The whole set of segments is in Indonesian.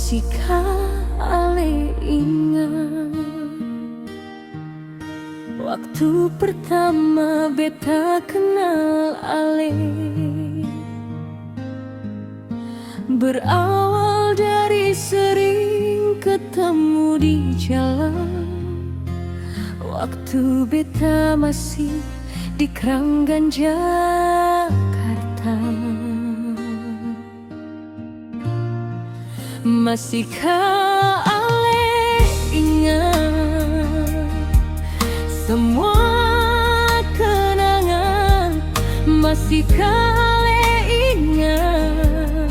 Masihkah ale ingat waktu pertama beta kenal ale? Berawal dari sering ketemu di jalan, waktu beta masih di Kranggan, Jakarta. Masihkah ale ingat semua kenangan? Masihkah ale ingat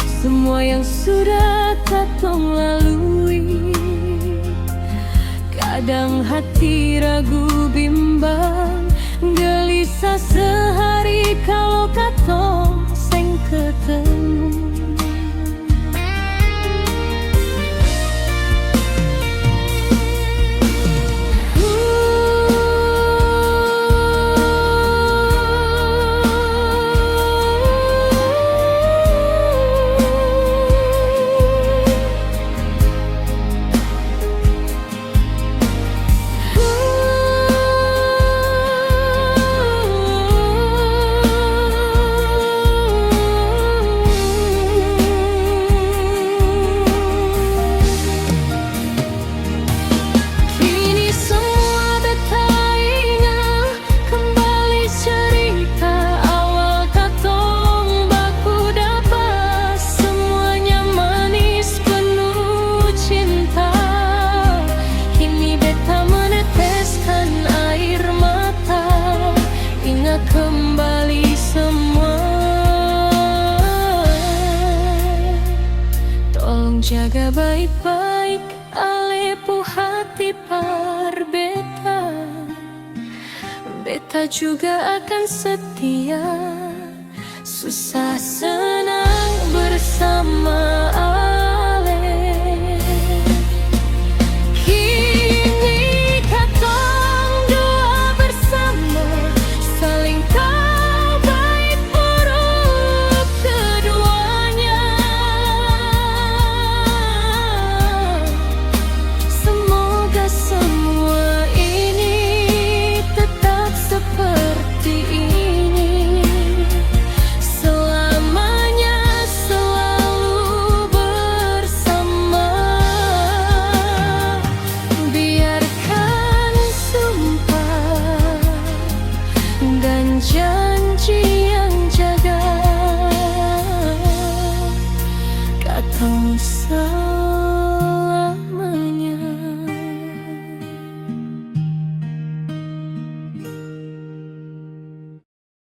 semua yang sudah katong lalui? Kadang hati ragu bimbang, gelisah sehari kalau katong seng ketemu. Kembali semua, tolong jaga baik-baik ale pu hati par beta. Beta juga akan setia, susah senang bersama ale. Janji yang jaga katong